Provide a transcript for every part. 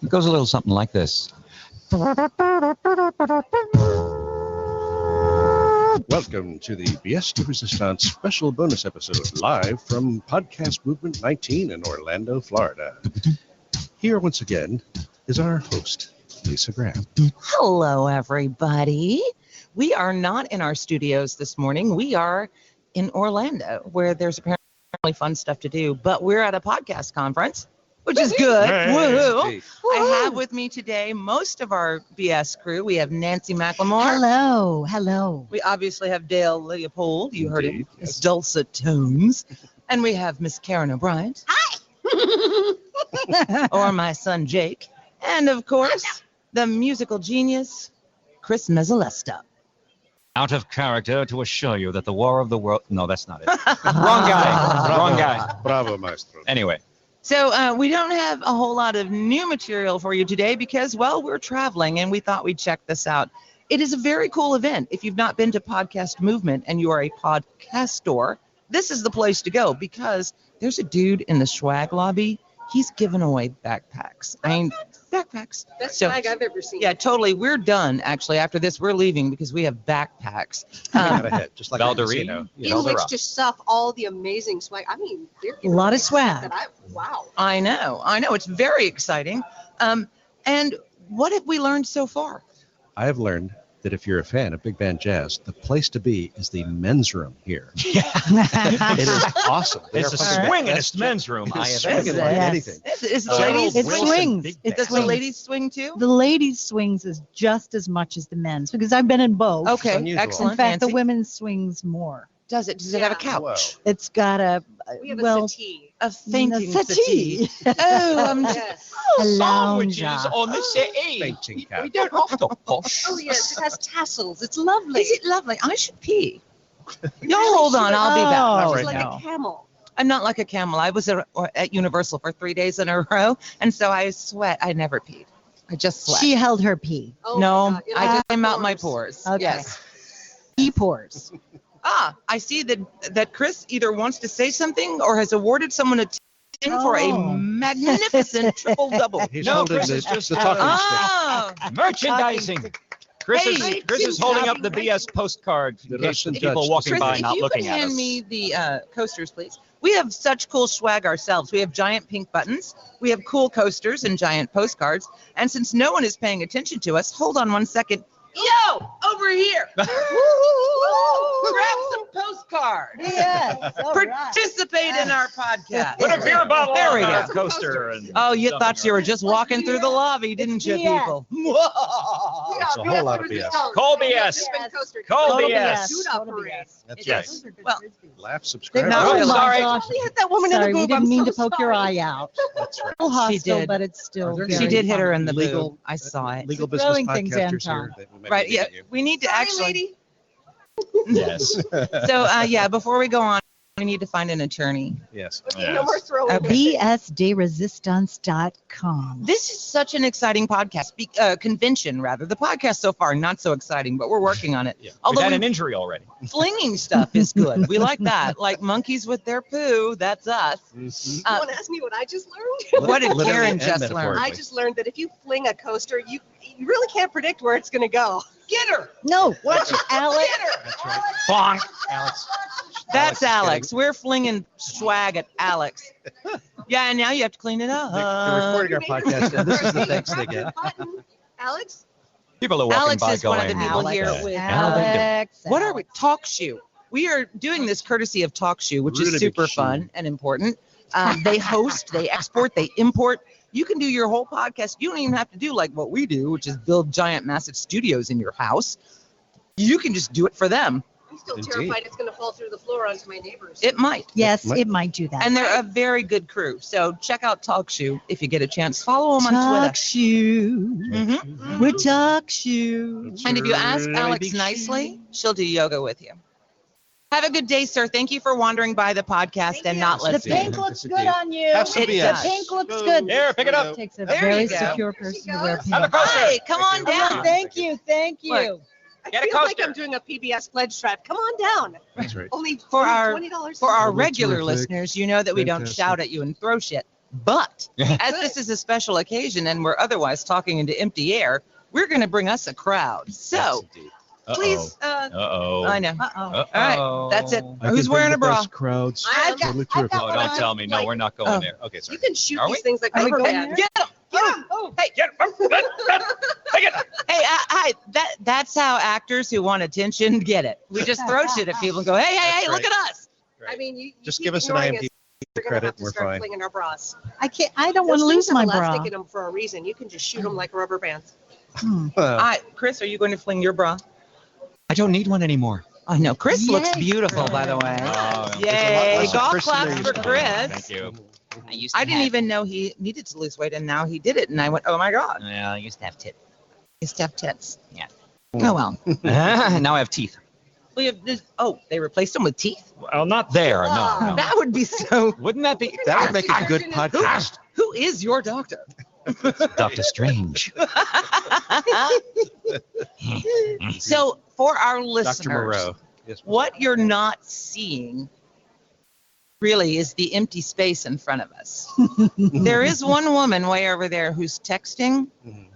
It goes a little something like this. Welcome to the BS de Resistance special bonus episode, live from Podcast Movement 19 in Orlando, Florida. Here once again is our host, Lyssa Graham. Hello, everybody. We are not in our studios this morning. We are in Orlando, where there's apparently fun stuff to do, but we're at a podcast conference, which is good. Woohoo! Hey. I have with me today most of our BS crew. We have Nancy McLemore. Hello. We obviously have Dale Leopold. You heard him, Indeed, his yes. dulcet tones. And we have Miss Karyn O'Brien. Hi! Or my son Jake. And of course, the musical genius, Chris Mezzalesta. Out of character to assure you that the War of the World... No, that's not it. Wrong guy. Wrong guy. Bravo, maestro. Anyway. So we don't have a whole lot of new material for you today because, well, we're traveling and we thought we'd check this out. It is a very cool event. If you've not been to Podcast Movement and you are a podcaster, this is the place to go because there's a dude in the swag lobby. He's giving away backpacks. Backpacks. Best So- flag I've ever seen. Yeah, totally. We're done, actually. After this, we're leaving because we have backpacks. Out ahead, just like Valderino. In which to stuff all the amazing swag. I mean, they're A lot of swag. Wow. I know. It's very exciting. And what have we learned so far? I have learned that if you're a fan of big band jazz, the place to be is the men's room here. It is awesome. They It's are the fucking best. swingingest men's room I have Swinging ever like Yes. anything. Is the General ladies It Wilson swings. Big It Does the swings. ladies swing too? The ladies' swings is just as much as the men's because I've been in both. Okay, unusual. excellent. In fact, the Nancy. women's swings more. Does it have a Yeah. couch? It's got a We have a well, settee. A fainting settee. settee. Oh, Yes. a Sandwiches lounger. on the settee. Fainting We cat. don't have to posh. Oh, yes. It has tassels. It's lovely. is it lovely? I should pee. Y'all hold on. I'll be back. Oh, It's like no. a camel. I'm not like a camel. I was at Universal for 3 days in a row, and so I sweat. I never peed. I just sweat. She held her pee. Oh, no, my God. I just came out Pores. my pores. Okay. Yes. Pee pores. I see that Chris either wants to say something or has awarded someone a 10 for a Oh. magnificent triple-double. He's No, holding Chris the, is just the talking stick. Oh, Merchandising. Chris Hey, is holding up the BS postcard The in case Russian people judge walking Chris, by if not you looking could at hand us. me the coasters, please. We have such cool swag ourselves. We have giant pink buttons. We have cool coasters and giant postcards. And since no one is paying attention to us, hold on one second. Yo, over here. Grab some postcards. Yes. all right. Participate in our podcast. Put a beer bottle There we on go. the coaster. And Oh, you something thought you were or- just walking through the lobby, didn't you, BS. people? It's a whole lot of BS. Call BS. Call Total BS. Total BS. That's It right. is. Those are good Well, frisbees. Laugh, subscribe. Not Oh really. my Sorry. gosh. We hit that woman in Sorry, the we boob. didn't I'm mean so to poke your sorry. eye out. That's right. A little hostile, did. but it's still She She very did hit her fun. in the Legal- boob. I saw it. Legal business Throwing things, podcasters Anton. here. That we might Right, be yeah. giving you. We need to Sorry, actually... lady. Yes. So, yeah, before we go on, we need to find an attorney. Yes. Okay, no more throwing. BSDresistance.com. This is such an exciting podcast, convention, rather. The podcast so far, not so exciting, but we're working on it. Yeah. We've Although had an injury already. flinging stuff is good. We like that. Like monkeys with their poo, that's us. Mhm. You want to ask me what I just learned? What did Literally Karyn and just metaphorically. learn? I just learned that if you fling a coaster, you really can't predict where it's going to go. Get her! No, watch it, Alex. That's right. Bonk. Alex. That's is Alex. We're flinging swag at Alex. Yeah, and now you have to clean it up. They're recording our podcast, and this is the thanks they get. Button. Alex? People are walking Alex by is one of going, the people "What here the with, hell are they doing?" Alex. What are we? TalkShoe. We are doing this courtesy of TalkShoe, which is Rudiger super shoe. fun and important. They host, they export, they import. You can do your whole podcast. You don't even have to do like what we do, which is build giant, massive studios in your house. You can just do it for them. I'm still Indeed. terrified it's going to fall through the floor onto my neighbors. It might. Yes, Might- it might do that. And they're a very good crew. So check out TalkShoe if you get a chance. Follow them on Talk Twitter. shoe. Mhm. We're talk shoe. And if you ask Alex nicely, she'll do yoga with you. Have a good day, sir. Thank you for wandering by the podcast Thank and you. not The listening. pink looks good on you. Have some It BS. does. The pink looks good. There, pick it up. Takes a There very you go. secure person to wear pink. Have a coaster. Hi, come on Thank you. down. Thank you. Thank you. Look. I Get a feel like coaster. I'm doing a PBS pledge trap. Come on down. That's right. Only For our- $20. For our Oh, regular terrific. listeners, you know that we don't Fantastic. shout at you and throw shit. But as this is a special occasion and we're otherwise talking into empty air, we're going to bring us a crowd. So please, Uh-oh. I know. Uh-oh. All right, that's it. I Who's can wearing bring a bra? the best crowds. I've got- Totally I've terrific. got Oh, don't tell me. No, we're not going Oh. there. Okay, sorry. You can shoot Are these we? things like Are we rubber going bands. there? Get him! Get 'em. Oh. Hey, hi. That's how actors who want attention get it. We just throw shit at people and go, hey, That's look at us. I mean, you Just keep give us an ignoring IMDb We're gonna credit. have to We're start fine. flinging our bras. I don't want to Those lose things my have bra. elastic in them for a reason. You can just shoot them like rubber bands. Chris, are you going to fling your bra? I don't need one anymore. I know. Chris looks Yay, beautiful, Chris. by the way. Oh, Yay. less of Golf Chris than there claps used for to be. Chris. Thank you. I didn't even know he needed to lose weight, and now he did it. And I went, oh, my God. Yeah, I used to have tits. He used to have tits. Yeah. Oh, well. Now I have teeth. We have this. Oh, they replaced him with teeth? Well, not there. No. That would be so. Wouldn't that be? That would make a good Who- podcast. Who is your doctor? Doctor Strange. So, for our Dr. listeners, Moreau. Yes. what you're not seeing really is the empty space in front of us. There is one woman way over there who's texting, Mhm.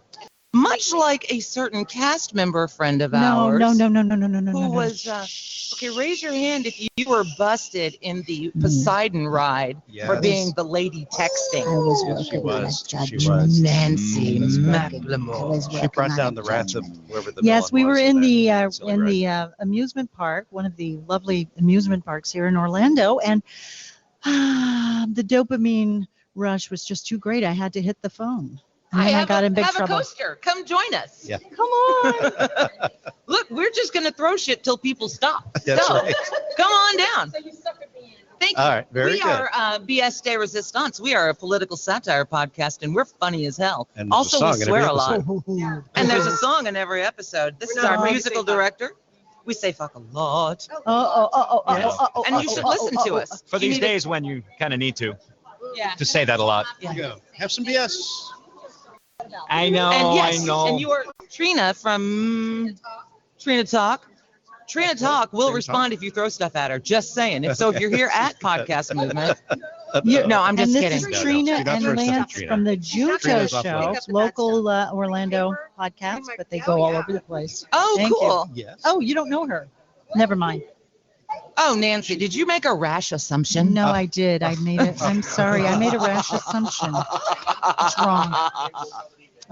much like a certain cast member friend of No, ours. no. Who was, okay, raise your hand if you were busted in the Poseidon ride for Yes. being the lady texting. Yes, she was. She was. Nancy That's Macklemore. She brought down the wrath of whoever the Yes, villain we were was in that the silly ride. amusement park, one of the lovely amusement parks here in Orlando, and the dopamine rush was just too great. I had to hit the phone. And then I got in big have trouble. a coaster. Come join us. Yeah. Come on. Look, we're just going to throw shit till people stop. That's So, right. come on down. Thank you. All right, very we good. are BS de Resistance. We are a political satire podcast, and we're funny as hell. And there's Also, a song we in swear every a lot. episode. And there's a song in every episode. This We're is not our allowed to musical say fuck. director. We say fuck a lot. And you should listen to us. For You these need to- days when you kind of need to Yeah. say that a lot. Here you go. Have some BS. I know. And yes, I know. and you are Trina from Trina Talk. Trina Talk will Trina respond if you throw stuff at her. Just saying. If you're here at Podcast Movement, You- no, I'm just and kidding. this No, is Trina do not and throw stuff at Lance Trina. from the Junto Trina's off Show, limits. local Orlando podcast, but they go all over the place. Oh, Thank you. cool. Yes. Oh, you don't know her? Never mind. Oh, Nancy, did you make a rash assumption? No, I did. I made it. I'm sorry. I made a rash assumption. It's wrong.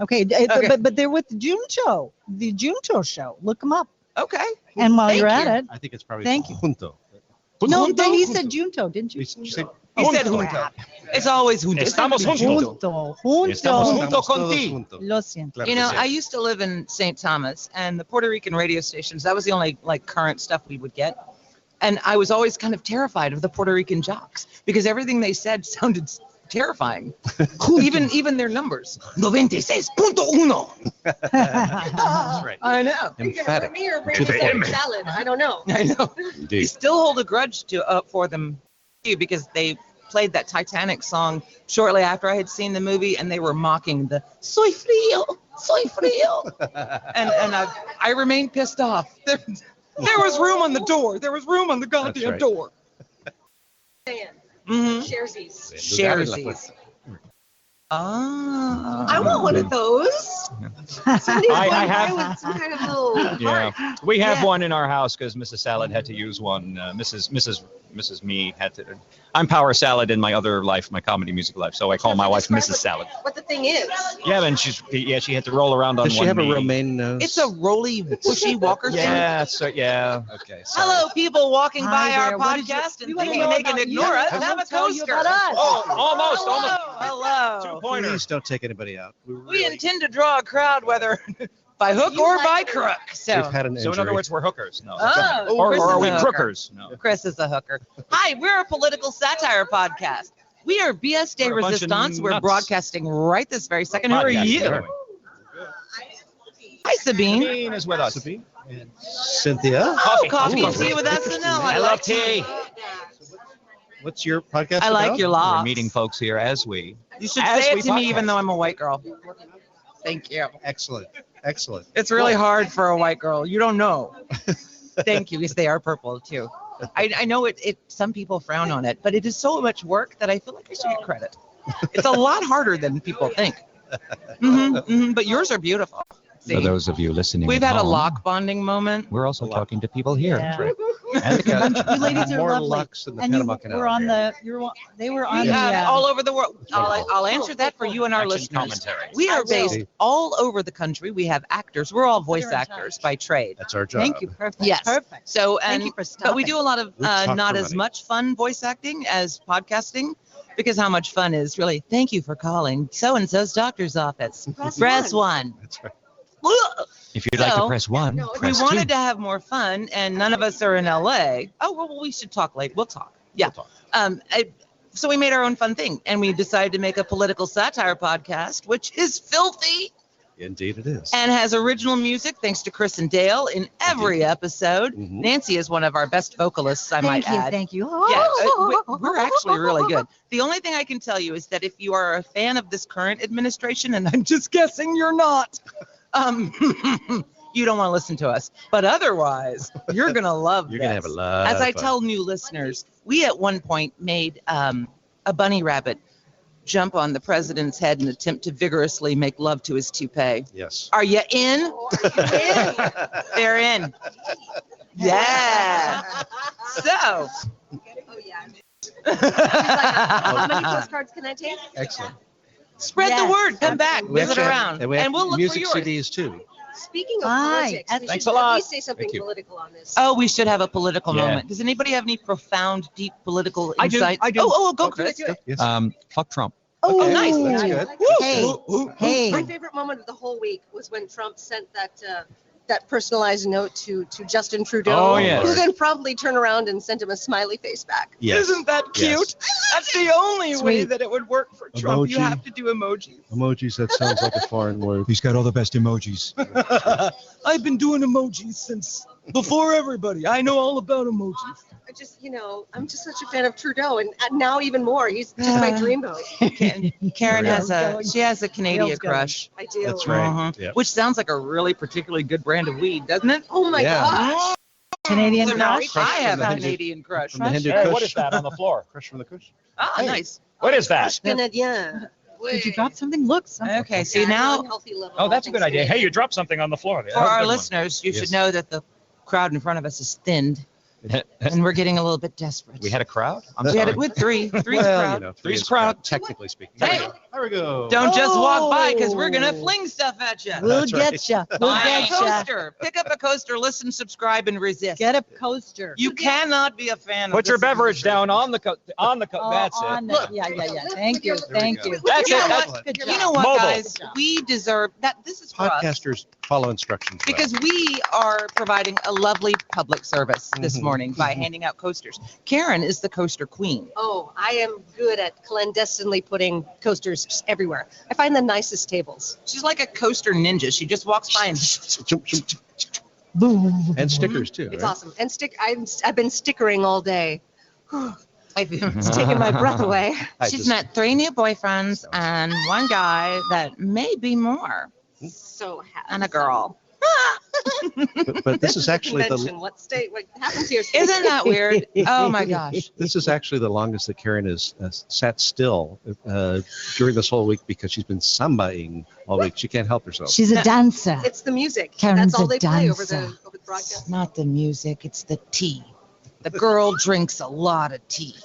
Okay, Okay. but they're with the Junto Show. Look them up. Okay. And while Thank you're you. at it, I think it's probably Thank you. Junto. no, Junto? he said Junto, didn't you? You said He said junto. It's always junto. Estamos juntos. Junto. Estamos Junto. juntos todos contigo. juntos. Lo siento. Claro You que know, sí. I used to live in St. Thomas, and the Puerto Rican radio stations, that was the only current stuff we would get. And I was always kind of terrified of the Puerto Rican jocks because everything they said sounded terrifying. even their numbers. 96.1. That's right. I know. Emphatic. Me or To the bring point. salad. I don't know. I know. You Indeed. still hold a grudge for them too, because they played that Titanic song shortly after I had seen the movie, and they were mocking the "Soy frío, soy frío," and I remained pissed off. There was room on the door. There was room on the goddamn right. door. Mm-hmm. Sharesies. Sharesies. Ah. I want one of those. Somebody I have- with some kind of little Yeah, heart. we have Yeah. one in our house because Mrs. Salad had to use one. Mrs. Me had to. I'm Power Salad in my other life, my comedy music life. So I call my wife Describe Mrs. Salad. What the thing is. Yeah, and she had to roll around on Does she one have a knee. romaine nose? It's a roly, pushy walker thing. Yeah, so yeah. Okay. Sorry. Hello, people walking by Hi our there. What did you- podcast we and wanna thinking know they can about you. ignore us. We'll Have a tell you coaster. about us. Oh, almost. Hello. Two-pointer. Please don't take anybody out. We intend to draw a crowd, whether by hook or by crook. We've So, had an So injury. in other words, we're hookers. No. Oh, or Chris are is we a hooker. crookers? No. Chris is a hooker. Hi, we're a political satire podcast. We are BS de We're a bunch of Resistance. We're nuts. broadcasting right this very second. Who are Podcast, you? anyway. Hi, Sabine. Sabine is with us. Sabine and Cynthia. Oh, coffee Ooh. and tea with SNL. I love tea. What's your podcast I like about? your We're locks. meeting folks here as we. You should as say we it to me podcast. even though I'm a white girl. Thank you. Excellent. Excellent. It's really hard for a white girl. You don't know. Thank you, because they are purple too. I know it. Some people frown on it, but it is so much work that I feel like I should get credit. It's a lot harder than people think. But yours are beautiful. See, For those of you listening, we've at had a home, lock bonding moment. We're also talking to people here. Yeah. That's right. And the convention. You ladies are More lovely. lux than the And you Panama Canal were on here. they were on All over the world. I'll answer that for you and our Action listeners. commentary. We are I will. based all over the country. We have actors. We're all voice Put her in actors by trade. That's our job. Thank you. Perfect. Yes. Perfect. So, Thank and you for but we stopping. do a lot of We talk not for as money. much fun voice acting as podcasting, because how much fun is really, thank you for calling so-and-so's doctor's office. Press one. That's right. If you'd like to So, press 1, no, We press 2. wanted to have more fun, and none of us are in LA. Oh, well, we should talk later. We'll talk. Yeah. We'll talk. So we made our own fun thing, and we decided to make a political satire podcast, which is filthy Indeed it is. and has original music thanks to Chris and Dale in every episode. Mhm. Nancy is one of our best vocalists, I might Thank you. add. Thank you. Yeah, we're actually really good. The only thing I can tell you is that if you are a fan of this current administration, and I'm just guessing you're not, you don't want to listen to us. But otherwise, you're going to love You're going to have a lot As of I fun. tell new listeners, we at one point made a bunny rabbit jump on the president's head and attempt to vigorously make love to his toupee. Yes. Are you in? They're in. Yeah. So. Oh, yeah. How many Spread postcards can I take? Excellent. the Yes. word. Come back. We Visit actually have- around. And we have we'll look music for yours. CDs too. Speaking of Hi. politics, we Thanks should a lot. at least say something Thank you. political on this. Oh, we should have a political Yeah. moment. Does anybody have any profound, deep political I do, insights? I do. Go, Do it, Chris. do it. Yes. Fuck Trump. Oh, nice. That's I good. like that. Hey. My Hey. favorite moment of the whole week was when Trump sent that personalized note to Justin Trudeau, Oh, yes. who then promptly turned around and sent him a smiley face back. Yes. Isn't that Yes. cute? That's the only way Sweet. that it would work for Trump. You Emoji. have to do emojis. Emojis, that sounds like a foreign word. He's got all the best emojis. I've been doing emojis since before everybody. I know all about emojis. I just, I'm just such a fan of Trudeau, and now even more. He's just my dreamboat. Karen Yeah. has a Canadian Feels good. crush, I do. That's right. Uh-huh. Which sounds like a really particularly good brand of weed, doesn't it? Oh my Yeah. gosh. Canadian So now crush. I have a From the Canadian crush. From the Hindu Hey, Kush. what is that on the floor? Crush from the Kush. Ah, Hey. nice. What is that? Crush Canadien. Did you drop something? Look. Something. Okay, see Yeah, now unhealthy level, Oh, that's a all good things idea. Hey, Canadian. you dropped something on the floor. for our listeners, you Yes. should know that the crowd in front of us is thinned, and we're getting a little bit desperate. We had a crowd? I'm We had sorry. it with three. Three's Well, crowd. three's Three's crowd. Technically speaking. Hey. There we go. Don't just walk by because we're Oh. gonna fling stuff at you. We'll That's right. get you. We'll Buy a get you. coaster. Pick up a coaster. Listen, subscribe, and resist. Get a coaster. You cannot be a fan of Put your this beverage administration. down on the Oh, That's on it. the- Yeah. Thank you. There we Thank go. you. That's You it. know That's what? Good You job. know what, Mobile. guys? We deserve that. This is for us. Podcasters follow instructions. well. Because we are providing a lovely public service this Mhm. morning by handing out coasters. Karyn is the coaster queen. Oh, I am good at clandestinely putting coasters just everywhere. I find the nicest tables. She's like a coaster ninja. She just walks by and Boom. And stickers too. It's right? awesome. And I've been stickering all day. It's she's taking my breath away. I just- met 3 new boyfriends and 1 guy that may be more, So happy. and a girl. but this is actually convention. What happens here? Isn't that weird? Oh my gosh. This is actually the longest that Karyn has sat still during this whole week because she's been sambaing all week. She can't help herself. She's a dancer. It's the music. Karen's That's all a they play over dancer. the broadcast. Not the music, it's the tea. The girl drinks a lot of tea.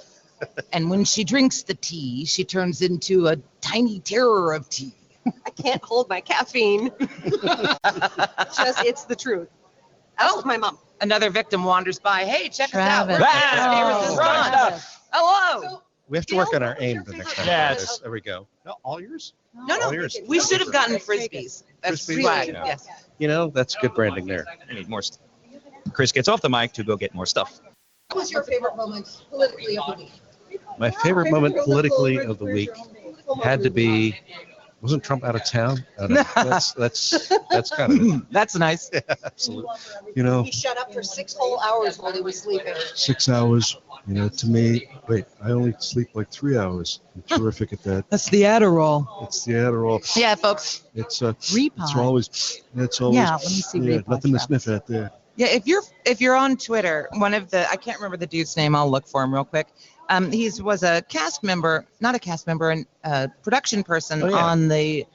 And when she drinks the tea, she turns into a tiny terror of tea. I can't hold my caffeine. It's the truth. Ask my mom. Another victim wanders by. Hey, check Travis. us out. Ah, Neighbors is right. gone. Hello. We have to work on our aim the next time. Yes. There we go. No, all yours? No, All yours. we should have gotten frisbees. That's Frisbees? swag. Yeah. Yes. You know, that's good branding there. We need more stuff. Chris gets off the mic to go get more stuff. What was your favorite moment politically of the week? My favorite moment politically of the week had to be, wasn't Trump out of town? Oh, no. That's kind of it. That's nice. Absolutely. You know, He shut up for 6 whole hours while he was sleeping. 6 hours, to me, wait, I only sleep like 3 hours. I'm terrific at that. That's the Adderall. It's the Adderall. Yeah, folks. It's Repod. always, Yeah, let me see Repod, nothing to Travis. sniff at there. Yeah, if you're on Twitter, I can't remember the dude's name. I'll look for him real quick. He was a cast member, not a cast member, and production person Oh, yeah. on the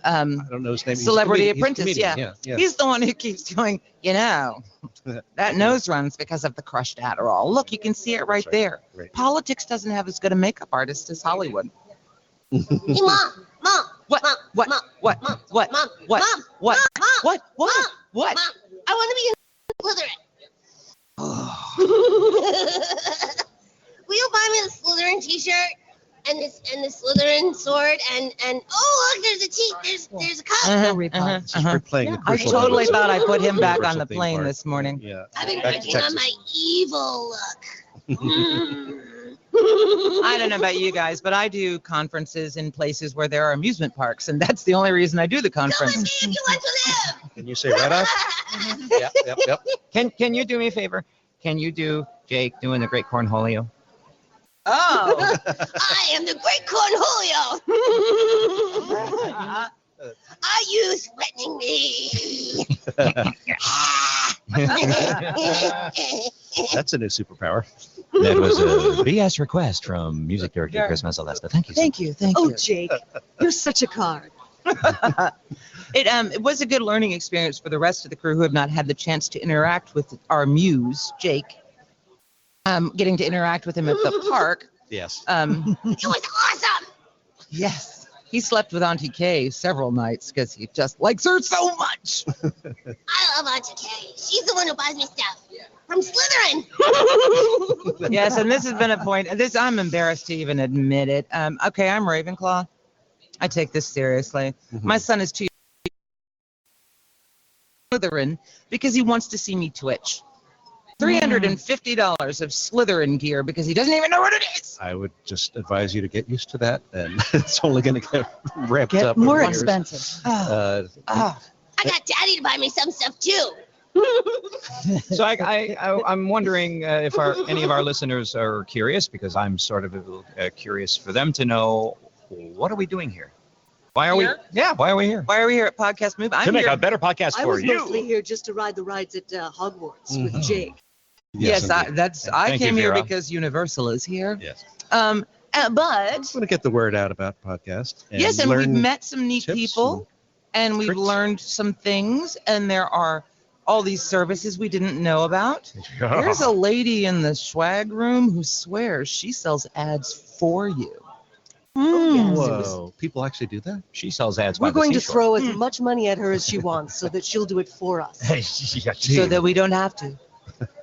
I don't know his name. He's a Celebrity comedian. He's a Apprentice. comedian. Yeah. He's the one who keeps going, that nose runs because of the crushed Adderall. Look, you can see it right That's right. there. Right. Politics doesn't have as good a makeup artist as Hollywood. Hey, Mom, What? Mom, What? Mom, What? Mom, What? Mom, What? Mom, What? Mom, What? What? Mom, What? Mom, I want to be in Slytherin. Will you buy me the Slytherin T-shirt and the Slytherin sword and oh look, there's a cup. This is for playing the I crucial totally bonus thought I put him back on Universal the theme plane park. this morning. Yeah. I've been Back to working on Texas. my evil look. I don't know about you guys, but I do conferences in places where there are amusement parks, and that's the only reason I do the Come with conference. me if you want to live. Can you say right off? Yep. Can you do me a favor? Can you do Jake doing the Great Cornholio? Oh. I am the great Cornholio. Are you threatening me? That's a new superpower. That was a BS request from music director Chris Mazzalesta. Thank you. Thank you. Thank Oh, you. Jake, you're such a card. It was a good learning experience for the rest of the crew who have not had the chance to interact with our muse, Jake. Getting to interact with him at the park. Yes. It was awesome. Yes. He slept with Auntie Kay several nights because he just likes her so much. I love Auntie Kay. She's the one who buys me stuff from Slytherin. Yes, and this has been a point. I'm embarrassed to even admit it. Okay, I'm Ravenclaw. I take this seriously. My son is too Slytherin because he wants to see me twitch. $350 of Slytherin gear because he doesn't even know what it is. I would just advise you to get used to that, and it's only going to get ramped Get up. more over years. expensive. Oh. I got Daddy to buy me some stuff too. So I'm wondering if any of our listeners are curious, because I'm sort of curious for them to know, what are we doing here? Why are Here? we? Yeah, why are we here? Why are we here at Podcast Move? I'm To make here. a better podcast I for was you. mostly here just to ride the rides at Hogwarts with Jake. Yes, I indeed. Thank you, came here Vera. because Universal is here. Yes. But I want to get the word out about podcast. yes, and we've learn met some neat tips people, and we've tricks. learned some things, and there are all these services we didn't know about. There's a lady in the swag room who swears she sells ads for you. Mm. Whoa, people actually do that? She sells ads. by We're the going to seashore. throw as much money at her as she wants so that she'll do it for us. Yeah, So that we don't have to.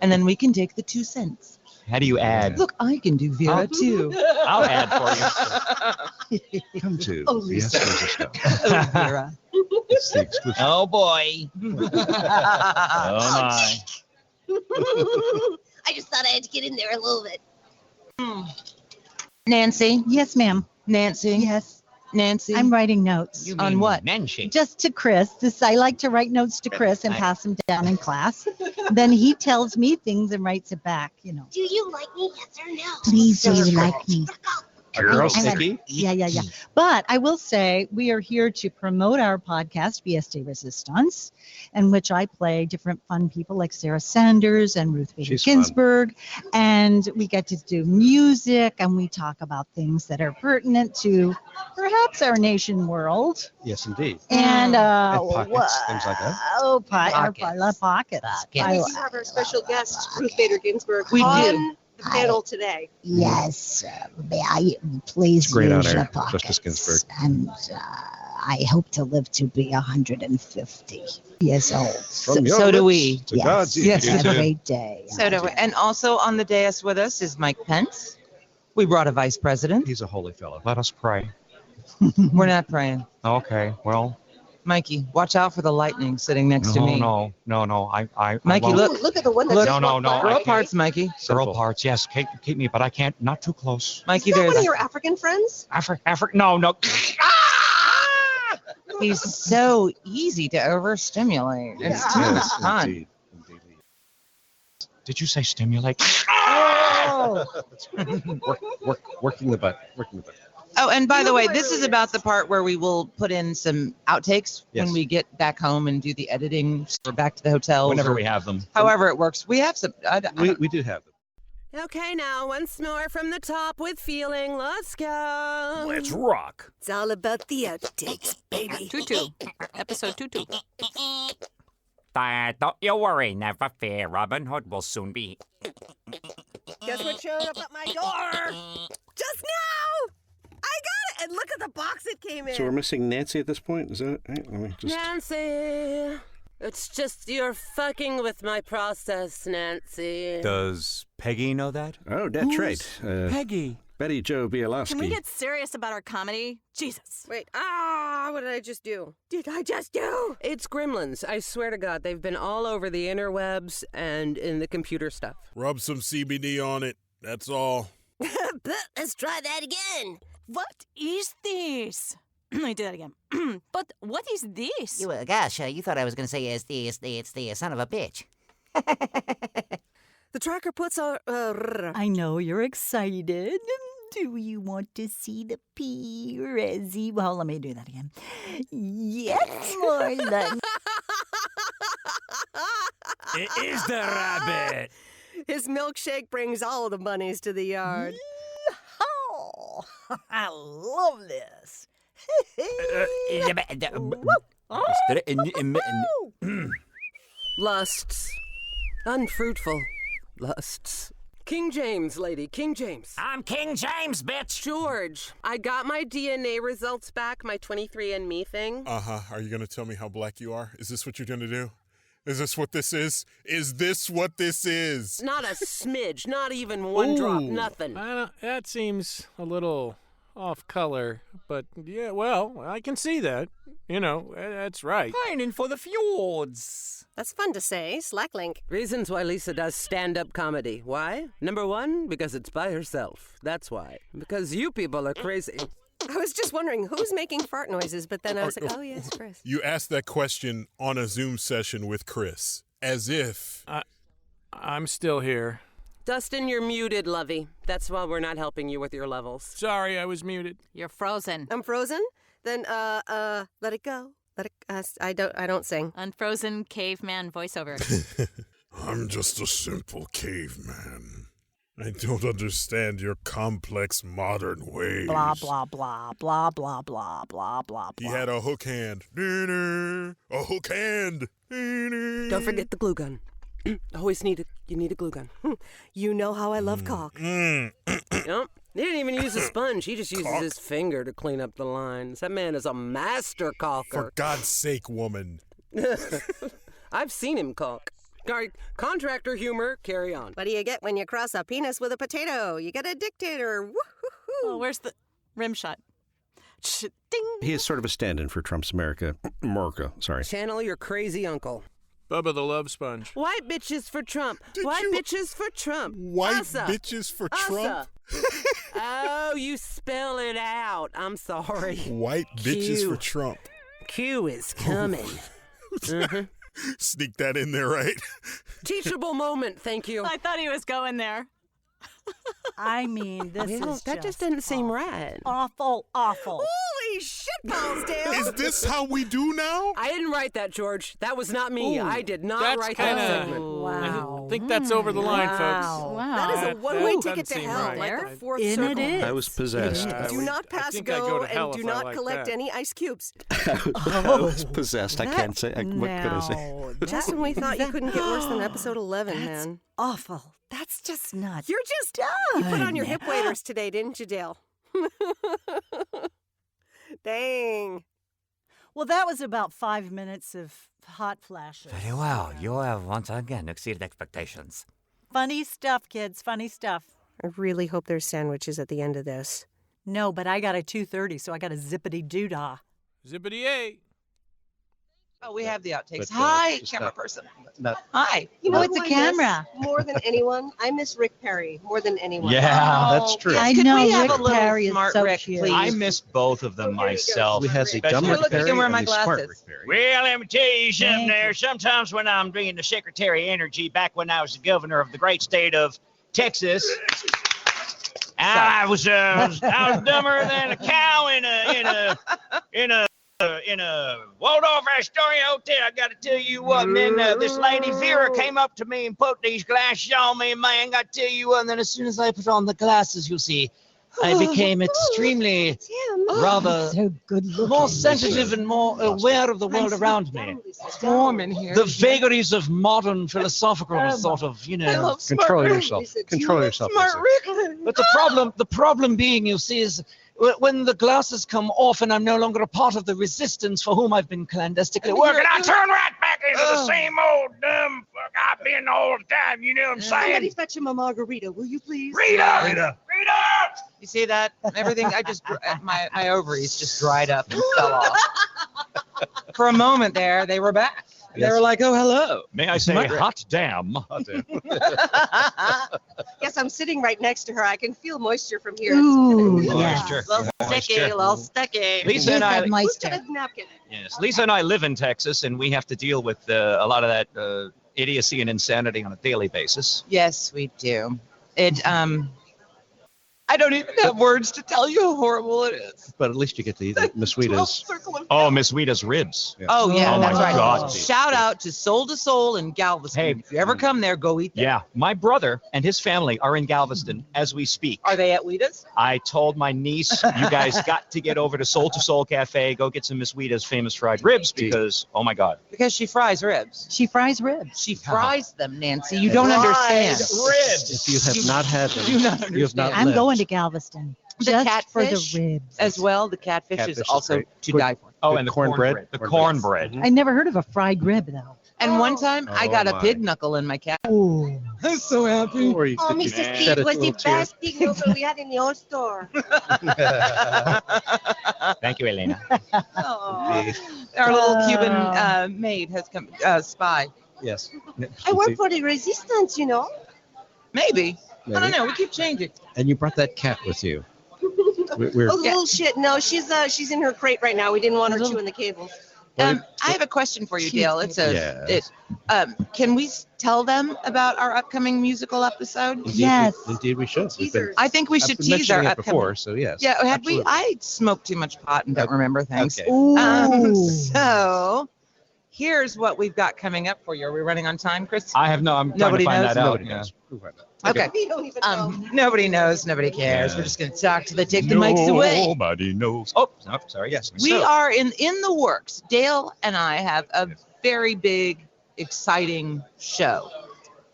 And then we can take the 2 cents. How do you add? Look, I can do Vera too. I'll add for you. Come to Oh, Yes, Lyssa. Music Show. Oh, Vera. It's the exclusive. Oh boy. Oh my. I just thought I had to get in there a little bit. Nancy, Yes, ma'am. Nancy, Yes, Nancy. I'm writing notes. You On mean what? Nancy. Just to Chris. I like to write notes to Chris and pass them down in class. Then he tells me things and writes it back, Do you like me? Yes or no? Please do you like me? Girl And then- sticky. Yeah. But I will say we are here to promote our podcast, BSD Resistance, in which I play different fun people like Sarah Sanders and Ruth Bader She's fun. Ginsburg. And we get to do music and we talk about things that are pertinent to perhaps our nation world. Yes, indeed. And, And pockets, things like that. Oh, Pockets. our pockets. And We have our special guest, Ruth Bader Ginsburg, We on do. the panel today. Yes, please It's a great use honor, your pockets. Justice Ginsburg. And I hope to live to be 150 years old. From your so do lips we. To Yes. God's ears. Yes, Have we a do. great day. So do we. And also on the dais with us is Mike Pence. We brought a vice president. He's a holy fellow. Let us pray. We're not praying. Okay. Well. Mikey, watch out for the lightning sitting next to me. No. I Mikey, won't. look. Ooh, look at the one that Look. just No, walked no, by. Girl I- parts, Mikey. Girl Simple. parts. Yes. Keep me, but I can't. Not too close. Mikey, Is that there's one of your African friends? Africa. No. he's so easy to overstimulate. It's too much Yes, fun. indeed. Did you say stimulate? Oh. Working the butt. Oh, and by You the know way, who I this is really about is? the part where we will put in some outtakes Yes. when we get back home and do the editing or back to the hotel. Whenever we have them. However it works. We have some. We do have them. Okay, now, once more from the top with feeling. Let's go. Let's rock. It's all about the outtakes, baby. Tutu. Episode Tutu. Don't you worry, never fear. Robin Hood will soon be. Guess what showed up at my door? Just now! I got it! And look at the box it came in. So we're missing Nancy at this point? Is that it? Let me just... Nancy! It's just you're fucking with my process, Nancy. Does Peggy know that? Oh, that's right. Peggy. Betty Jo Bielowski. Can we get serious about our comedy? Jesus. Wait, what did I just do? It's gremlins. I swear to God, they've been all over the interwebs and in the computer stuff. Rub some CBD on it. That's all. Let's try that again. What is this? I did that again. But what is this? You thought I was going to say it's the son of a bitch. The tracker puts our... I know you're excited. Do you want to see the P-Resi? Well, let me do that again. Yes, Marla. It is the rabbit. His milkshake brings all the bunnies to the yard. Oh, I love this. Lusts. Unfruitful lusts. King James, lady, King James. I'm King James, bitch. George, I got my DNA results back, my 23andMe thing. Are you going to tell me how black you are? Is this what you're going to do? Is this what this is? Is this what this is? Not a smidge, not even one drop, nothing. That seems a little off color, but yeah, well, I can see that. You know, that's right. Pining for the fjords. That's fun to say, Slacklink. Reasons why Lyssa does stand-up comedy. Why? Number one, because it's by herself. That's why. Because you people are crazy. I was just wondering who's making fart noises, but then I was like, oh yes, Chris. You asked that question on a Zoom session with Chris, as if... I'm still here. Dustin, you're muted, lovey. That's why we're not helping you with your levels. Sorry, I was muted. You're frozen. I'm frozen? Then, let it go. Let it, I don't sing. Unfrozen caveman voiceover. I'm just a simple caveman. I don't understand your complex modern ways. Blah, blah, blah, blah, blah, blah, blah, blah, He had a hook hand. A hook hand. Don't forget the glue gun. You need a glue gun. You know how I love cock. Yep. He didn't even use a sponge. He just uses his finger to clean up the lines. That man is a master caulker. For God's sake, woman. I've seen him caulk. Contractor humor, carry on. What do you get when you cross a penis with a potato? You get a dictator. Woo-hoo-hoo. Oh, where's the rim shot? Ding. He is sort of a stand-in for Trump's America, sorry. Channel your crazy uncle. Bubba the Love Sponge. White bitches for Trump. Bitches for Trump. White Asa. bitches for Trump? Oh, you spell it out. I'm sorry. White bitches for Trump. Q is coming. Sneak that in there, right? Teachable moment, thank you. I thought he was going there. I mean, that just didn't seem right. Awful. Holy shitballs, Dale! Is this how we do now? I didn't write that, George. That was not me. Ooh, I did not write that segment. Wow. I think that's over the line, folks. Wow. That is a one-way ticket to seem hell, right. like the fourth In circle. it is. I was possessed. Do not pass go and do not collect any ice cubes. I was possessed. I can't say. What could I say? Just when we thought you couldn't get worse than episode 11, man. Awful. That's just not. You're just done. You put on your hip waders today, didn't you, Dale? Dang. Well, that was about 5 minutes of hot flashes. Very well. You have once again exceeded expectations. Funny stuff, kids. Funny stuff. I really hope there's sandwiches at the end of this. No, but I got a 2:30, so I got a zippity doodah. Zippity-yay. Oh, we have the outtakes. But, Hi, just camera not- person. Not, Hi. You know, it's a camera. More than anyone, I miss Rick Perry more than anyone. Yeah, that's true. I Could know, we have Rick a little Perry is smart so Rick, cute. please? I missed both of them myself. we had the Especially- dumb Rick Look, I can Perry wear and my the smart glasses. Rick Perry. Well, let me tell you something Thank there. you. Sometimes when I'm bringing the secretary energy back when I was the governor of the great state of Texas, I was dumber than a cow in a In a Waldorf Astoria hotel, I got to tell you what, and then this lady Vera came up to me and put these glasses on me, man, got to tell you what, and then as soon as I put on the glasses, you see, I became extremely rather more sensitive and more aware of the world around me. It's warm in here. The vagaries of modern philosophical sort of, Control yourself. Control yourself. Lyssa. But the problem being, you see, is when the glasses come off and I'm no longer a part of the resistance for whom I've been clandestinely working, I turn right back into the same old dumb fuck I've been all the time. You know what I'm saying? Somebody fetch him a margarita, will you please? Rita! You see that? Everything, my ovaries just dried up and fell off. For a moment there, they were back. They were like, oh, hello. May I say hot damn? Yes, I'm sitting right next to her. I can feel moisture from here. Ooh, Moisture. A little sticky. Lyssa and I, Who's got a napkin? yes, Lyssa and I live in Texas, and we have to deal with a lot of that idiocy and insanity on a daily basis. Yes, we do. I don't even have words to tell you how horrible it is. But at least you get the Miss Wheata's. Oh, Miss Wheata's ribs. Yeah. Oh, yeah, Oh, that's my right. God. Shout out to Soul to Soul in Galveston. Hey. If you ever come there, go eat there. Yeah, my brother and his family are in Galveston as we speak. Are they at Wheata's? I told my niece, you guys got to get over to Soul Cafe, go get some Miss Wheata's famous fried ribs because, oh my God. Because she fries ribs. She fries ribs. She fries them, Nancy. You don't understand. Ribs. If you have not had them, do not you have not I'm lived. going to Galveston The just for the catfish ribs. as well. The catfish Catfish is is also great. to die for. Oh, Good and the cornbread. The cornbread. I never heard of a fried rib though. And one time I got a my. pig knuckle in my cat. Ooh. I'm so happy. Or you Oh, could Mrs. shed Pete a was the little tear. best pig knuckle we had in the whole store. Thank you, Elena. Our little Cuban maid has come, spy. Yes. I work for the resistance, you know. Maybe. I don't Maybe. know. We keep changing. And you brought that cat with you. We're Oh, bullshit. No, she's in her crate right now. We didn't want her chewing the cables. I have a question for you, Dale. It's Yes. Can we tell them about our upcoming musical episode? Indeed, Yes. Indeed, we should. We've been, I think we I've should been tease our mentioning it upcoming. before, so yes. Yeah, had absolutely. I smoked too much pot and don't remember things. Okay. Ooh. So here's what we've got coming up for you. Are we running on time, Chris? I have I'm Nobody trying to find knows? that out. Nobody yeah. knows. We'll find out. Okay. We don't even know. Nobody knows. Nobody cares. Yeah. We're just going to talk to take the mics away. Nobody knows. Oh, no, sorry. Yes. We are in the works. Dale and I have a very big, exciting show.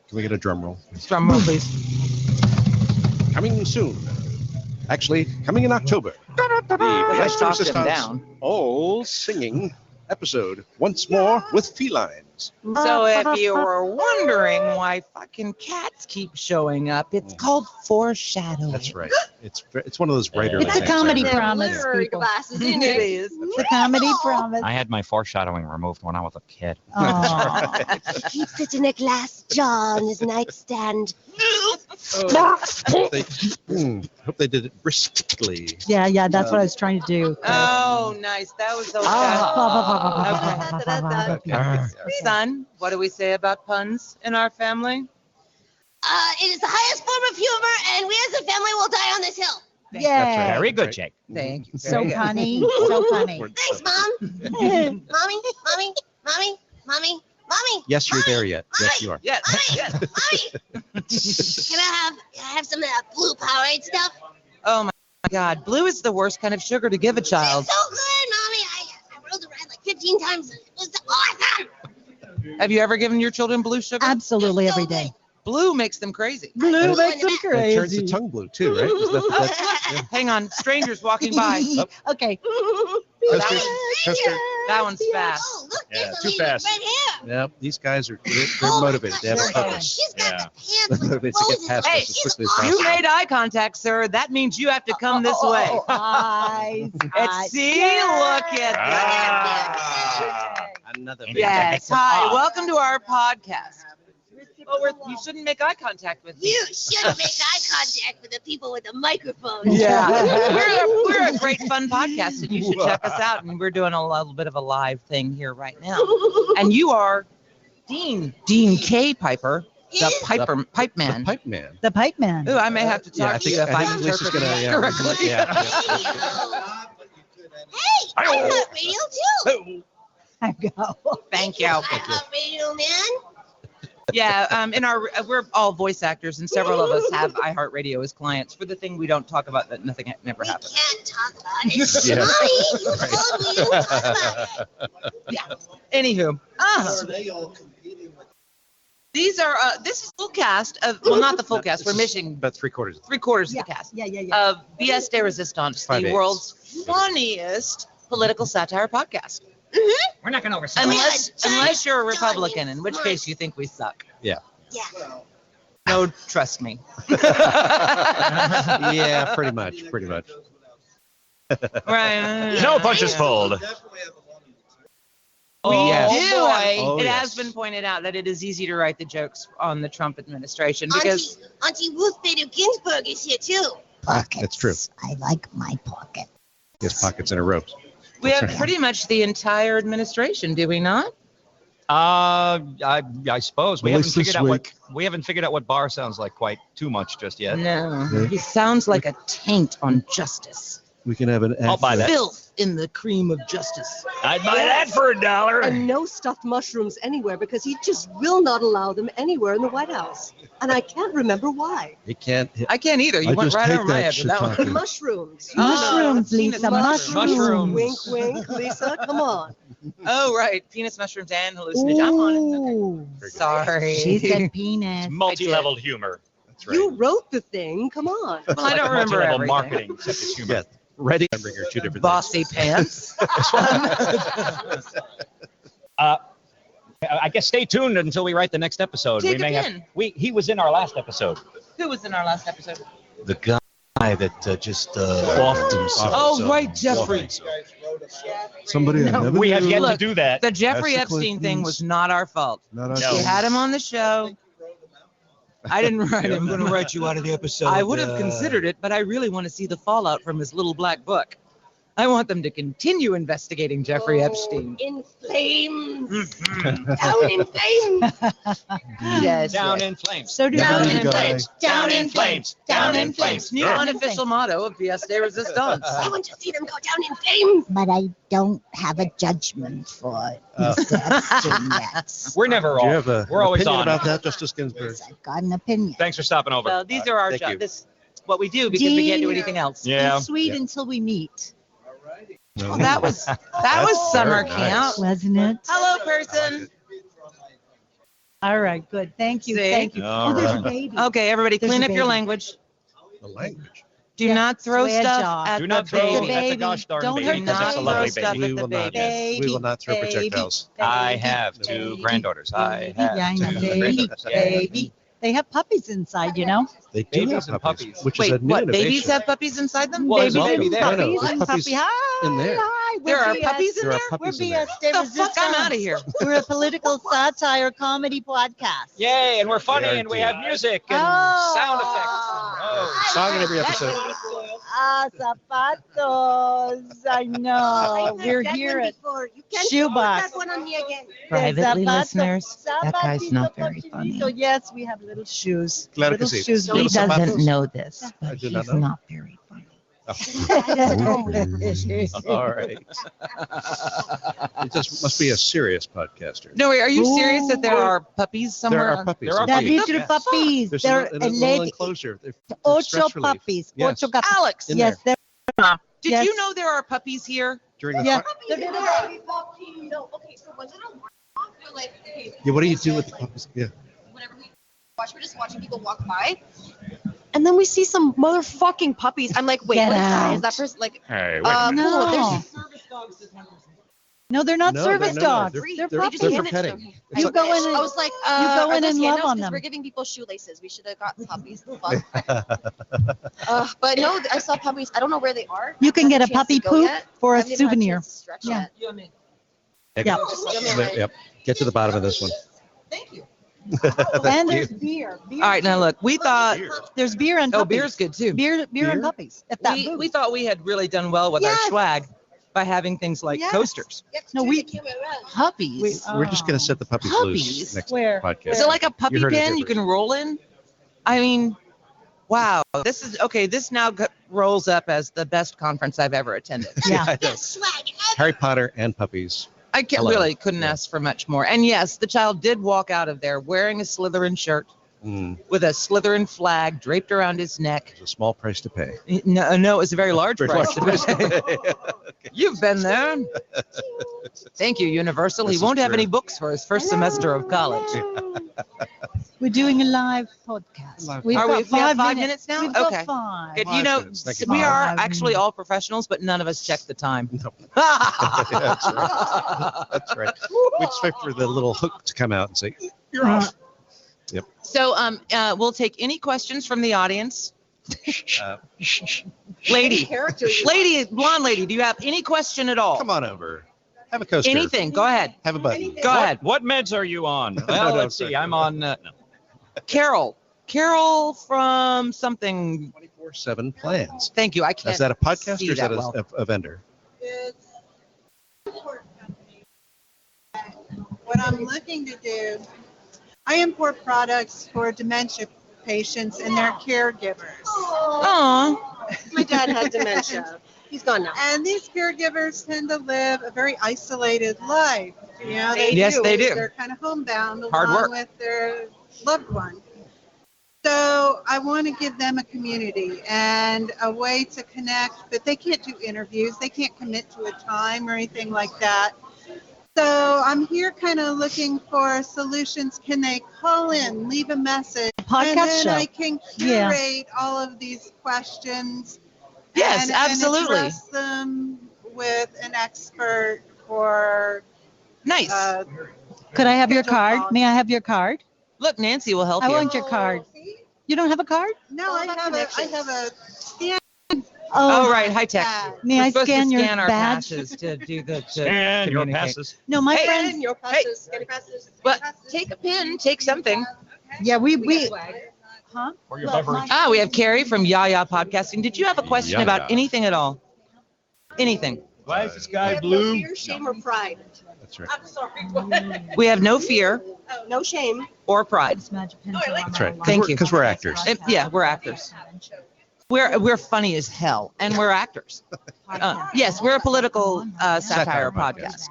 Can we get a drum roll? Drum roll, please. Coming soon. Actually, coming in October. The I Fistful of talked him Minstrels down. all singing episode once more with felines. So if you were wondering why fucking cats keep showing up, it's called foreshadowing. That's right. It's one of those writerly It's a things. comedy right? promise, Literary people. glasses in It it. is. It's a comedy promise. I had my foreshadowing removed when I was a kid. Aw. Keeps it in a glass jar on his nightstand. Hope they did it briskly. Yeah, that's what I was trying to do. Oh, nice. That was so Son, what do we say about puns in our family? It is the highest form of humor, and we as a family will die on this hill. Yay. Very good, Jake. Thank you. So funny. So funny. Thanks, Mom. Mommy, mommy, mommy, mommy, mommy. Yes, you're there yet. Yes, you are. Yes. Yes. Mommy. Can I have some of that blue Powerade stuff? Oh my God. Blue is the worst kind of sugar to give a child. It's so good, Mommy. I rode the ride like 15 times. It was awesome. Have you ever given your children blue sugar? Absolutely every day. Blue makes them crazy. Blue makes them It turns the crazy. tongue blue too, right? Is that- Hang on. Strangers walking by. Okay. That one's fast. Oh, look, Yeah, there's a too lady fast. with red hair. yeah, these guys are they're Oh, motivated. They have a she's purpose. She's got Yeah. the pants with Motivated to roses. get past Hey, us as quickly as she's possible. You made eye contact, sir. That means you have to come this way. Eyes. It's, see, look at that. Another Yes. Hi. Welcome to our podcast. Oh, you shouldn't make eye contact with me. You should make eye contact with the people with the microphones. Yeah. we're a great fun podcast, and you should check us out. And we're doing a little bit of a live thing here right now. And you are Dean K. Piper, the pipe man. The pipe man. The pipe man. Ooh, I may have to talk to you if I'm Lyssa's interpreting gonna, that correctly. Hey, I got radio too. I go. Thank you. I got radio, man. Yeah, we're all voice actors, and several of us have iHeartRadio as clients. For the thing we don't talk about, that nothing never happens. Can't talk about it. It's Yeah. funny. You told me you don't talk about it. Yeah. Anywho, these are this is full cast of not the full cast. We're missing About three-quarters. of the cast of BS de Resistance, the 5/8. world's funniest political satire podcast. We're not going to oversell Unless you're a Republican, in which case you think we suck. Yeah. Yeah. No, trust me. Yeah, pretty much. Right. No punches pulled. We Yes. do. Oh, It yes. has been pointed out that it is easy to write the jokes on the Trump administration because Auntie Ruth Bader Ginsburg is here too. Pockets. That's true. I like my pocket. His pockets in a row. we have pretty much the entire administration, do we not? I suppose we Well, haven't it's this figured out what Barr sounds like quite too much just yet. No. Yeah. He sounds like a taint on justice. We can have an. I'll buy that. Filth in the cream of justice. I'd buy that for $1. And no stuffed mushrooms anywhere because he just will not allow them anywhere in the White House. And I can't remember why. He can't. I can't either. You I went just right hate over my that head with that one. shiitake. Mushrooms. Mushrooms, peanut Lisa, mushrooms. Wink, wink, Lisa, come on. Oh, right. Penis, mushrooms, and hallucinogens. I'm on Ooh, it. Sorry. she said penis. Multi-leveled humor. That's right. You wrote the thing. Come on. Well, I don't remember Multi-level everything. marketing, except it's humor. Yeah. Ready. Remembering are two different Bossy pants. I guess stay tuned until we write the next episode. Take we may a have. pin. He was in our last episode. Who was in our last episode? The guy that just offed himself. Oh, right, Jeffrey. Somebody I never We have knew. yet to Look, do that. The Jeffrey That's the Epstein thing Clintons. was not our fault. Not our No. We fault. had him on the show. I didn't write I'm him. going to write you out of the episode. I would have considered it, but I really want to see the fallout from his little black book. I want them to continue investigating Jeffrey Epstein. In flames. Down in flames. Yes. Down yes. in flames. So do Down I. in guy. flames. Down in flames. Down in flames. New unofficial motto of BS de Resistance. I want to see them go down in flames. But I don't have a judgment for Mr. Epstein yet. We're never Do you off. have a We're always opinion on. about that, Justice Ginsburg? I've got an opinion. Thanks for stopping over. Well, these are our Thank you. jobs. This is what we do because we can't do anything else. Yeah. Be sweet Yeah. until we meet. No. Well, that was summer very camp. nice. Wasn't it? Hello, person. All right, good. Thank you. See? Thank you. All Oh, there's a right. baby. Okay, everybody, There's clean a up your baby. language. The language. Do Yeah, not throw swear stuff job. at Do the not throw baby. at the gosh darn Don't baby hurt because that's a the lovely baby. Stuff baby. at We the will not. baby. We will not throw Baby. projectiles. I have two Baby. granddaughters. I have Yeah, I know. two Baby, granddaughters. baby. They have puppies inside, you know. They do Babies have and puppies, puppies. which is Wait, a new what? innovation. Babies have puppies inside them? Well, there's a Baby baby there. No, no, Puppies. there's puppies Puppy. Hi. in there. Hi. There are We're puppies in There there? are puppies in We're there. BS de What the fuck? I'm out of here. We're a political satire comedy podcast. Yay, and we're funny, We are and we have indeed. music and Oh. sound effects. Oh. Song in every episode. Ah, zapatos. I know. We're here at You can't Shoebox. put that one on me again. Privately, Zapatos. listeners, that guy's not very funny. So yes, we have little shoes. Claro little que sí. shoes. Little He doesn't zapatos? know this, I but do he's not know. not very funny. All right. It just must be a serious podcaster. No, wait, are you serious that there are puppies somewhere? There are puppies. There are That puppies. little puppies. There's They're a a little lady. enclosure. They're Ocho stress relief. puppies. Yes. Ocho puppies. Alex, In Yes, there. did Yes. you know there are puppies here? During the Yeah. No, okay, so was it a walk or like, okay, Yeah, what do you do with the puppies? Yeah. whenever we watch, we're just watching people walk by. And then we see some motherfucking puppies. I'm like, wait, Get what is that? out. Is that person like? Hey, Cool. No. There's No, they're not No, service they're dogs. not. They're They're puppies. for hand it to petting. them. It's You like- go in and I was like, you go are in those and love handouts? on 'Cause them. We're giving people shoelaces. We should have got puppies. Fuck. But no, I saw puppies. I don't know where they are. You can get a I haven't had puppy chance to go poop yet. for I a haven't even had souvenir. chance to stretch Yeah. yet. Yeah. Yep. Get to the bottom of this one. Thank you. And there's beer. Beer. All right, now look, we thought, There's beer and oh, puppies. beer's good too. Beer and Beer? puppies. At that booth. We thought we had really done well with our Yes. swag by having things like Yes. coasters. No, we Puppies. We're just going to set the puppies loose Puppies? next Where? podcast. Is it like a puppy You heard it pen here you can first. roll in? I mean, Wow, this is okay. This now rolls up as the best conference I've ever attended. Yeah. Harry Potter and puppies. I Hello. really couldn't ask for much more. And yes, the child did walk out of there wearing a Slytherin shirt with a Slytherin flag draped around his neck. It's a small price to pay. No, it was a very large Very price. large to pay. You've been there. Thank you, Universal. This He is won't have true. any books for his first semester of college. We're doing a live podcast. We've Are got we 5 minutes now? We've okay. got 5. Good. 5 You know, minutes. Thank you. we are 5 actually all professionals, but none of us check the time. No. That's right. That's right. We just wait for the little hook to come out and say, "You're off." Yep. So, we'll take any questions from the audience. Lady, blonde lady, do you have any question at all? Come on over. Have a coaster. Anything? Go ahead. Have a button. Go ahead. What meds are you on? Well, let's see. I'm on. Carol from something. 24/7 plans. Thank you. I can't. Is that a podcast see or is that well. a vendor? What I'm looking to do, I import products for dementia patients and their caregivers. Aww. My dad had dementia. He's gone now. And these caregivers tend to live a very isolated life. You know, Yes, they do. They're kind of homebound Hard along work. with their loved one. So I want to give them a community and a way to connect, but they can't do interviews. They can't commit to a time or anything like that. So I'm here kind of looking for solutions. Can they call in, leave a message? Podcast and then show. I can curate all of these questions. Yes, absolutely. And address them with an expert or Nice. Could I have your card? May I have your card? Look, Nancy will help I you. want your card. You don't have a card? No, I have a scan. Oh, right, high tech. May We're I supposed scan to your scan our badge? passes to do the Scan your communicate. passes. No, my Hey, friend. Your passes, scan your passes. But take a pen, take something. Yeah, we huh? Or your beverage. Ah, we have Carrie from Yaya Podcasting. Did you have a question about Yaya. anything at all? Anything? Why is the We sky have blue? No fear, shame, or pride. That's right. I'm sorry. We have no fear No shame. or pride. That's right. Thank you. Because we're actors. Yeah, we're actors. We're funny as hell, and we're actors. Yes, we're a political satire podcast.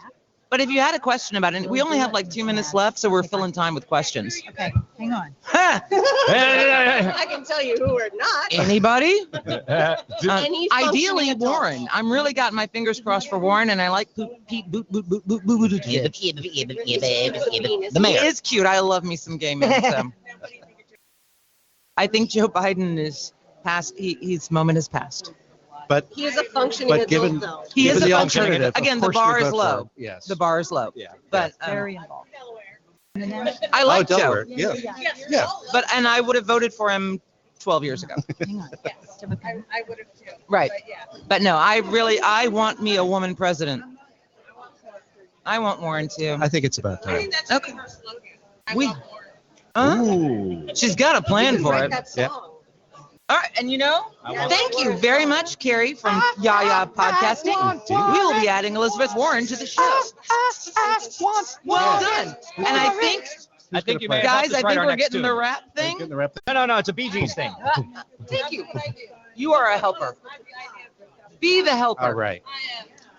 But if you had a question about it, we only have like 2 minutes left, so we're filling time with questions. Okay, hang on. I can tell you who we're not. Anybody? Any Ideally, functioning adult. Warren. I'm really got my fingers crossed for Warren, and I like Pete Boot Boot Boot Boot Boot Boot. The mayor. He is cute. I love me some gay men. So. I think Joe Biden is past. His moment has passed. But He is a functioning but adult, given though. He given is a the functioning alternative, of again. The course bar we is vote for low. him. Yes. The bar is low. Yeah. But Very involved. I like Joe. Delaware. Yeah. Yeah. But and I would have voted for him 12 years ago. Hang on. I would have too. Right. But no, I want me a woman president. I want Warren too. I think it's about time. Okay. We. Huh? She's got a plan for it. Yeah. All right, and thank you very much, Carrie from Yaya Podcasting. We will be adding Elizabeth Warren to the show. Well done. And I think you may have guys, helped us I write think our we're next getting the tune. rap thing. No, it's a Bee Gees thing. Thank you. You are a helper. Be the helper. All right.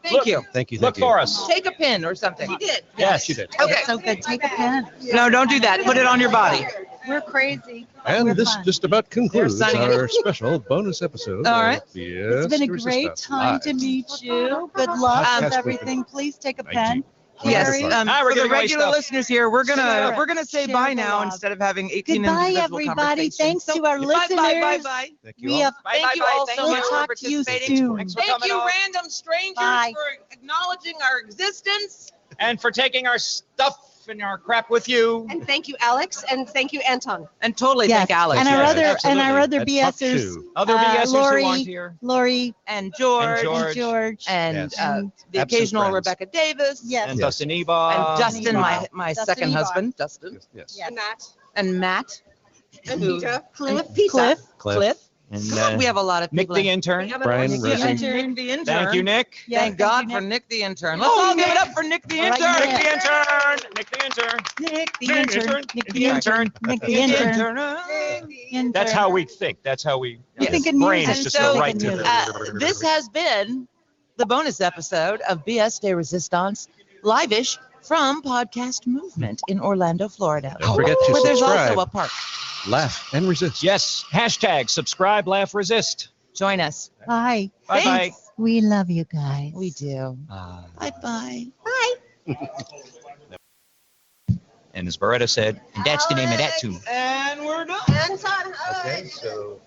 Thank you. Thank you. Look for us. Take a pin or something. He did. Yes, you did. Okay. So good. Take a pen. No, don't do that. Put it on your body. We're crazy. And this fun. just about concludes signing it. our special bonus episode. All right. It's been a great time to meet you. Good luck Podcast with everything. Please take a pen. Yes. Carrie? we're For the giving away regular stuff. listeners here, we're gonna say Share bye the now love. instead of having 18 Goodbye, individual everybody. conversations. Thanks to our Bye, listeners. bye, bye. Thank you We all. have. Thank you all so We'll much for talk to you participating. soon. Thanks for Thank coming you, on. random strangers, Bye. for acknowledging our existence. And for taking our stuff and our crap with you. And thank you, Alex, and thank you, Anton. And totally Yes. thank Alex. And our Yes, other absolutely. That's part BSers. two. Other BSers who Lori, aren't here. Lori and George. And George. And Yes. the Absent occasional friends. Rebecca Davis. Yes. And Yes. Dustin Eba. And Dustin, Eba. my Dustin second Eba. husband, Dustin. Yes. And Matt. And Matt. And Who- Peter. Cliff. Cliff. And God, we have a lot of Nick people. the intern. Brian Nick Rosen. the intern. Thank you, Nick. Yes, Thank God for Nick the intern. Let's all give it up for Nick the All right, intern. Nick. Nick the intern. Nick the intern. Nick the Nick the intern. intern. Nick the intern. Nick the intern. That's how we think. That's how we. You think in brain music. is just So, go right to the. this has been the bonus episode of BS de Resistance, live-ish from Podcast Movement in Orlando, Florida. Don't forget to where there's subscribe. also a park. Laugh and resist. Yes. Hashtag subscribe, laugh, resist. Join us. Bye. Bye bye. We love you guys. We do. Bye-bye. And as Beretta said, and that's the name of that tune. And we're done. And son, Okay, so